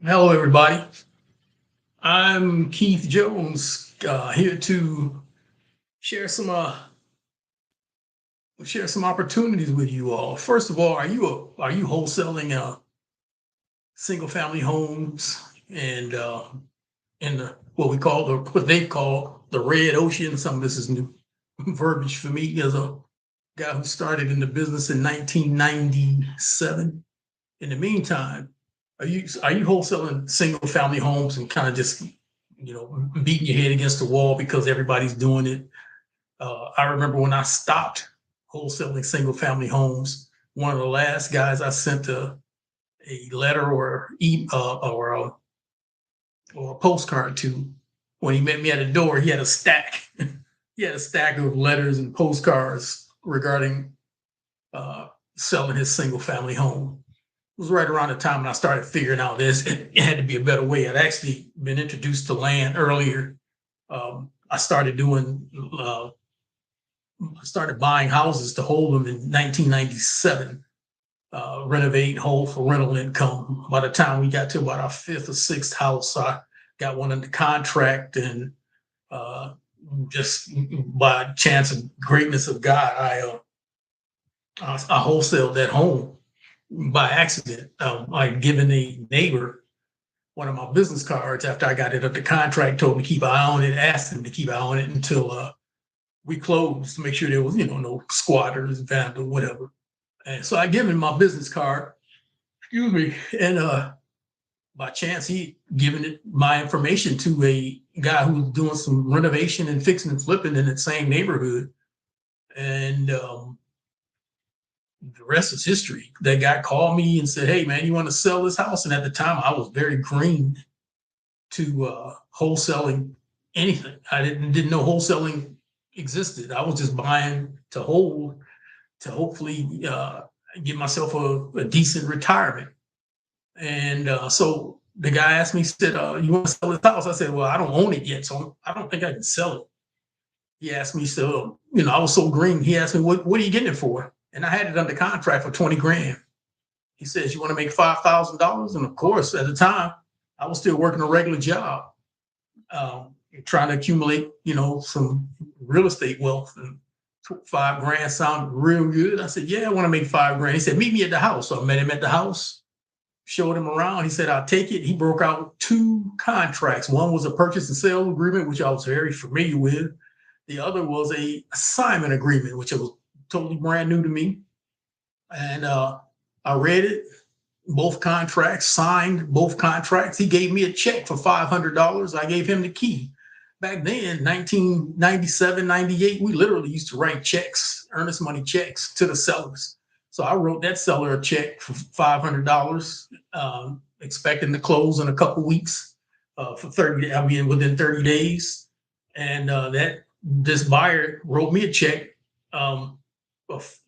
Hello, everybody. I'm Keith Jones, here to share some share some opportunities with you all. First of all, are you wholesaling single family homes and in the what they call the red ocean? Some of this is new verbiage for me as a guy who started in the business in 1997. In the meantime, are you wholesaling single family homes and kind of just beating your head against the wall because everybody's doing it? I remember when I stopped wholesaling single family homes, one of the last guys I sent a letter or a postcard to, when he met me at the door, he had a stack. He had a stack of letters and postcards regarding uh, selling his single family home. It was right around the time when I started figuring out this. It had to be a better way. I'd actually been introduced to land earlier. I started doing, started buying houses to hold them in 1997, renovate, hold for rental income. By the time we got to about our fifth or sixth house, I got one under contract, and uh, just by chance of greatness of God, I wholesaled that home by accident. I'd given a neighbor one of my business cards after I got it under contract, told me to keep an eye on it, asked him to keep an eye on it until we closed to make sure there was, no squatters, vandal, whatever. And so I give him my business card, excuse me, and by chance he given it my information to a guy who was doing some renovation and fixing and flipping in that same neighborhood. And the rest is history. That guy called me and said, "Hey, man, you want to sell this house?" And at the time, I was very green to wholesaling anything. I didn't know wholesaling existed. I was just buying to hold to hopefully give myself a decent retirement. And so the guy asked me, he said, "You want to sell this house?" I said, "Well, I don't own it yet, so I don't think I can sell it." He asked me, so I was so green. He asked me, "What are you getting it for?" And I had it under contract for 20 grand. He says, "You want to make $5,000?" And of course, at the time, I was still working a regular job, trying to accumulate, some real estate wealth. And 5 grand sounded real good. I said, "Yeah, I want to make 5 grand." He said, "Meet me at the house." So I met him at the house, showed him around. He said, "I'll take it." He broke out two contracts. One was a purchase and sale agreement, which I was very familiar with. The other was a assignment agreement, which was totally brand new to me. And I read it, both contracts, signed both contracts. He gave me a check for $500. I gave him the key. Back then, 1997, 98, we literally used to write checks, earnest money checks to the sellers. So I wrote that seller a check for $500, expecting to close in a couple weeks for 30, I mean, within 30 days. And this buyer wrote me a check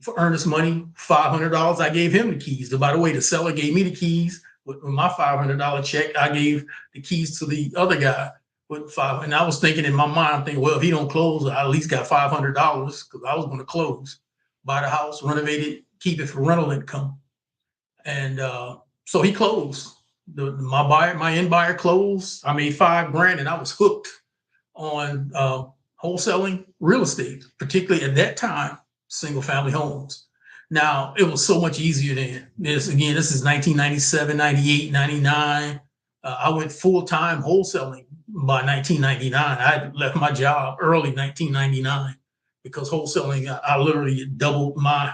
for earnest money, $500. I gave him the keys. By the way, the seller gave me the keys with my $500 check. I gave the keys to the other guy with five. And I was thinking in my mind, I'm thinking, well, if he don't close, I at least got $500 because I was going to close, buy the house, renovate it, keep it for rental income. And so he closed. My end buyer closed. I made 5 grand, and I was hooked on wholesaling real estate, particularly at that time, single family homes. Now, it was so much easier then. This is 1997, 98, 99. I went full time wholesaling by 1999. I left my job early 1999 because wholesaling, I literally doubled my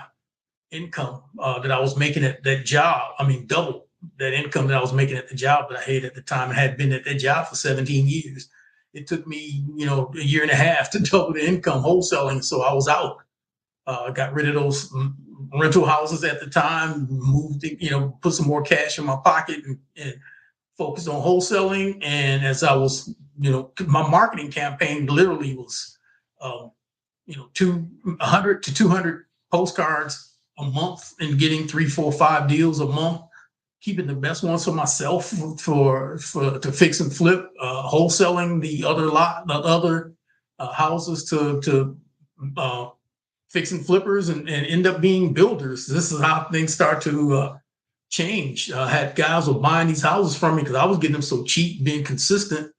income that I was making at that job. I mean, double that income that I was making at the job that I had at the time. I had been at that job for 17 years. It took me, a year and a half to double the income wholesaling. So I was out. Got rid of those rental houses at the time, moved, put some more cash in my pocket and focused on wholesaling. And as I was, my marketing campaign literally was, 100 to 200 postcards a month and getting 3, 4, 5 deals a month, keeping the best ones for myself for to fix and flip, wholesaling the other houses to fix and flippers and end up being builders. This is how things start to changed. I had guys were buying these houses from me because I was getting them so cheap, being consistent.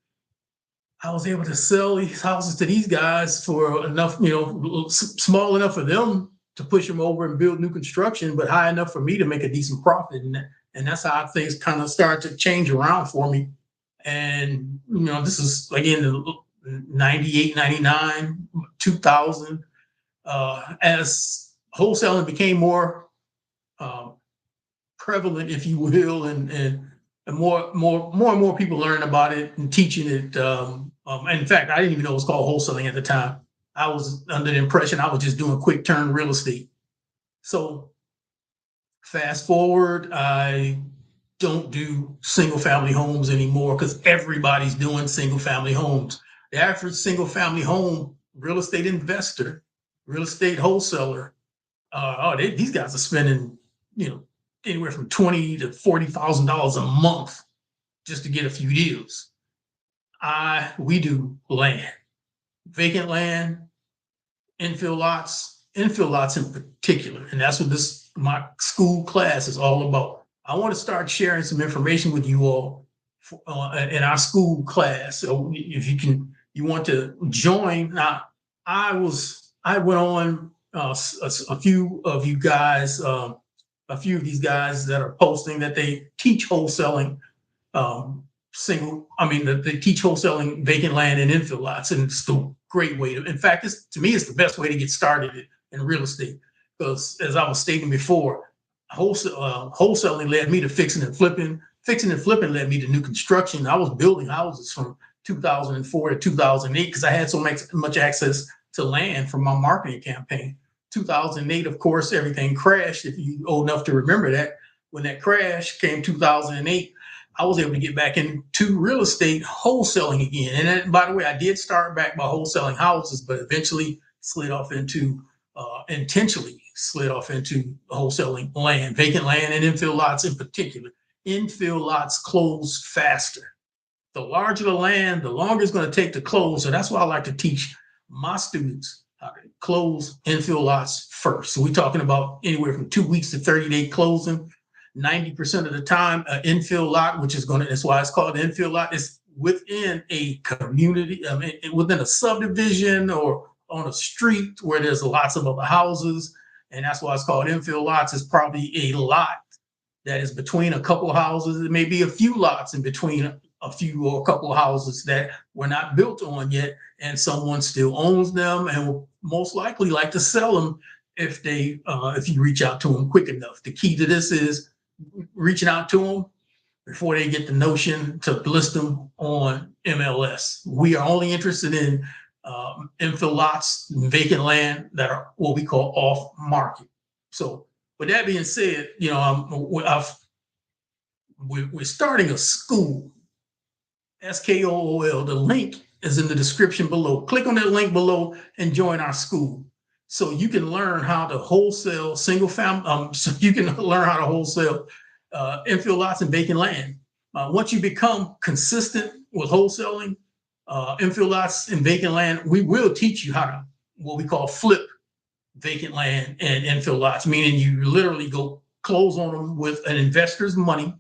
I was able to sell these houses to these guys for enough, small enough for them to push them over and build new construction, but high enough for me to make a decent profit. And that's how things kind of start to change around for me. And, this is again, 98, 99, 2000, as wholesaling became more uh, prevalent, if you will, and more and more people learn about it and teaching it. In fact, I didn't even know it was called wholesaling at the time. I was under the impression I was just doing quick turn real estate. So fast forward, I don't do single family homes anymore because everybody's doing single family homes. The average single family home real estate investor, real estate wholesaler, these guys are spending, anywhere from $20,000 to $40,000 a month just to get a few deals. We do land, vacant land, infill lots in particular, and that's what my school class is all about. I want to start sharing some information with you all in our school class. So if you want to join. I went on a few of you guys. A few of these guys that are posting that they teach wholesaling that they teach wholesaling vacant land and infill lots, and it's a great way to. In fact, to me, it's the best way to get started in real estate because, as I was stating before, wholesaling led me to fixing and flipping. Fixing and flipping led me to new construction. I was building houses from 2004 to 2008 because I had so much access to land from my marketing campaign. 2008, of course, everything crashed. If you old enough to remember that, when that crash came 2008, I was able to get back into real estate wholesaling again. And then, by the way, I did start back by wholesaling houses, but eventually intentionally slid off into wholesaling land, vacant land, and infill lots in particular. Infill lots close faster. The larger the land, the longer it's going to take to close. So that's why I like to teach my students how to close infill lots first. So we're talking about anywhere from 2 weeks to 30-day closing. 90% of the time, an infill lot, that's why it's called an infill lot, is within a community, within a subdivision or on a street where there's lots of other houses. And that's why it's called infill lots. It's probably a lot that is between a couple of houses. It may be a few lots in between a few or a couple of houses that were not built on yet, and someone still owns them and will most likely like to sell them if you reach out to them quick enough. The key to this is reaching out to them before they get the notion to list them on MLS. We are only interested in infill lots, vacant land that are what we call off market. So with that being said, we're starting a school, SKOOL. The link is in the description below. Click on that link below and join our school. So you can learn how to wholesale single family. So you can learn how to wholesale infill lots and vacant land. Once you become consistent with wholesaling infill lots and vacant land, we will teach you how to what we call flip vacant land and infill lots, meaning you literally go close on them with an investor's money.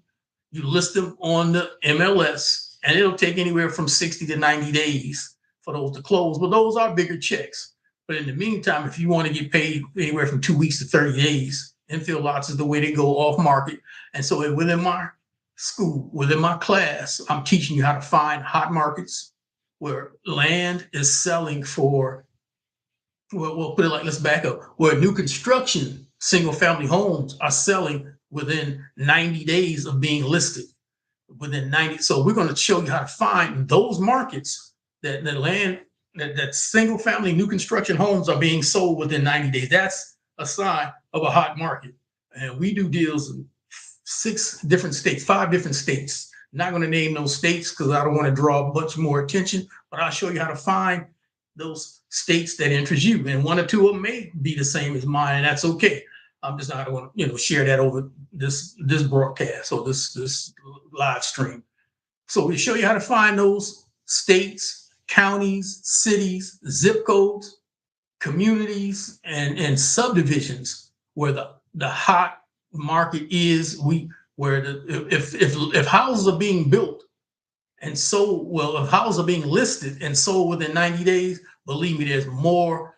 You list them on the MLS, and it'll take anywhere from 60 to 90 days for those to close. But those are bigger checks. But in the meantime, if you want to get paid anywhere from 2 weeks to 30 days, infill lots is the way they go off market. And so within my school, within my class, I'm teaching you how to find hot markets where land is selling for, we'll put it like, let's back up, where new construction single family homes are selling within 90 days of being listed. Within 90. So we're going to show you how to find those markets that single family new construction homes are being sold within 90 days. That's a sign of a hot market. And we do deals in 5 different states. I'm not going to name those states because I don't want to draw a bunch more attention, but I'll show you how to find those states that interest you. And 1 or 2 of them may be the same as mine, and that's okay. I'm just not going to, share that over this broadcast or this live stream. So we show you how to find those states, counties, cities, zip codes, communities, and subdivisions where the hot market is. where if houses are being built and sold, well, if houses are being listed and sold within 90 days, believe me, there's more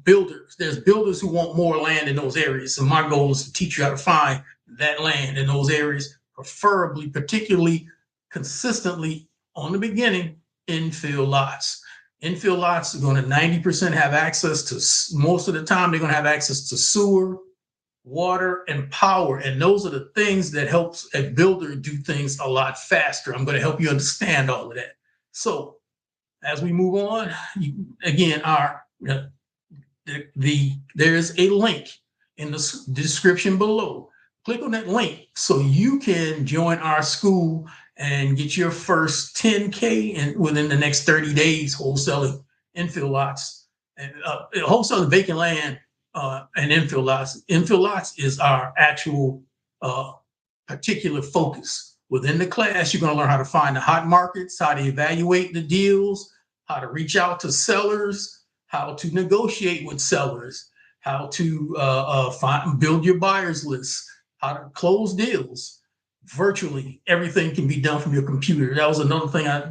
builders. There's builders who want more land in those areas. So my goal is to teach you how to find that land in those areas, preferably, particularly consistently on the beginning, infill lots. Infill lots are going to 90% have access to, most of the time, they're going to have access to sewer, water, and power. And those are the things that helps a builder do things a lot faster. I'm going to help you understand all of that. So as we move on, again, there's a link in the description below. Click on that link so you can join our school and get your first 10K within the next 30 days, wholesaling infill lots and wholesaling vacant land and infill lots. Infill lots is our actual particular focus. Within the class, you're going to learn how to find the hot markets, how to evaluate the deals, how to reach out to sellers, how to negotiate with sellers, how to build your buyers list, how to close deals. Virtually everything can be done from your computer. That was another thing I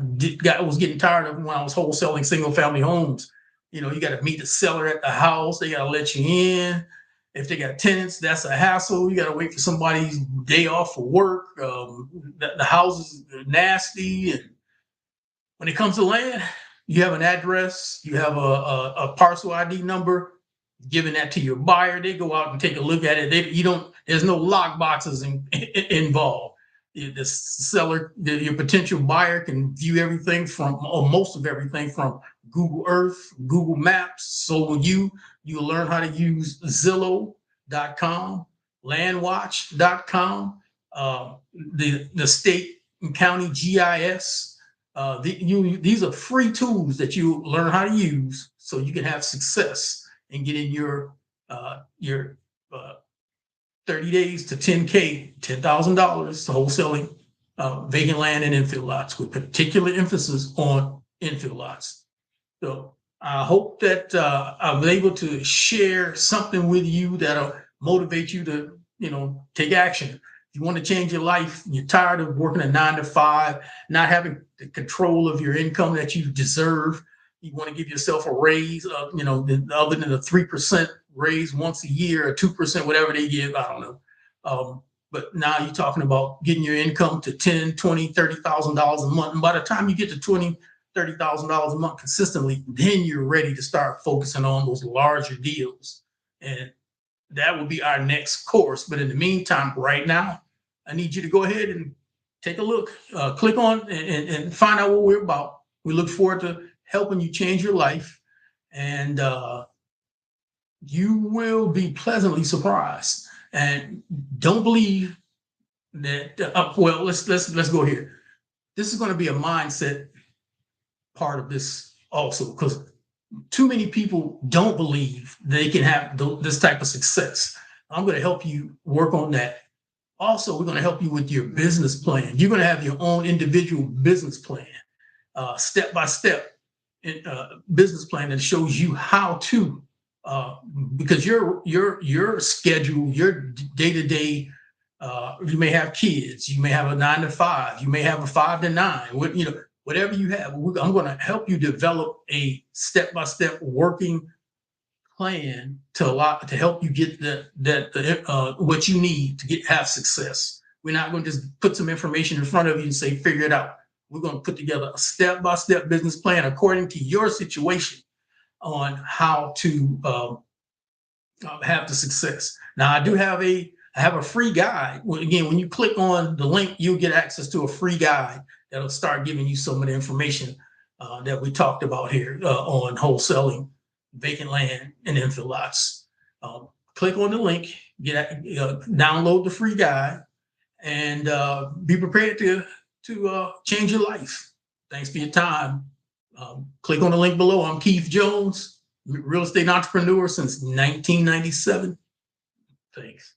was getting tired of when I was wholesaling single family homes. You know, you got to meet the seller at the house. They got to let you in. If they got tenants, that's a hassle. You got to wait for somebody's day off for work. The houses are nasty. And when it comes to land, you have an address, you have a parcel ID number, giving that to your buyer. They go out and take a look at it. There's no lock boxes involved. The seller, your potential buyer can view everything or most of everything from Google Earth, Google Maps. So will you. You'll learn how to use Zillow.com, Landwatch.com, the state and county GIS. These are free tools that you learn how to use so you can have success and get in your 30 days to 10K, $10,000 to wholesaling vacant land and infill lots, with particular emphasis on infill lots. So I hope that I'm able to share something with you that'll motivate you to, take action. If you want to change your life, you're tired of working a 9 to 5, not having the control of your income that you deserve. You want to give yourself a raise, other than a 3% raise once a year or 2%, whatever they give. I don't know. But now you're talking about getting your income to $10,000, $20,000, $30,000 a month. And by the time you get to $20,000, $30,000 a month consistently, then you're ready to start focusing on those larger deals. And that will be our next course. But in the meantime, right now, I need you to go ahead and take a look, click on and find out what we're about. We look forward to helping you change your life, and you will be pleasantly surprised. And don't believe that. Well, let's go here. This is going to be a mindset part of this also, because too many people don't believe they can have this type of success. I'm going to help you work on that. Also, we're going to help you with your business plan. You're going to have your own individual business plan, step-by-step business plan that shows you how to, because your schedule, your day-to-day, you may have kids, you may have a 9 to 5, you may have a 5 to 9, whatever you have. I'm going to help you develop a step-by-step working plan to help you get what you need to have success. We're not going to just put some information in front of you and say, figure it out. We're going to put together a step-by-step business plan according to your situation on how to have the success. Now, I have a free guide. Again, when you click on the link, you'll get access to a free guide that'll start giving you some of the information that we talked about here on wholesaling vacant land and infill lots. Click on the link, download the free guide, and be prepared to change your life. Thanks for your time. Click on the link below. I'm Keith Jones, real estate entrepreneur since 1997. Thanks.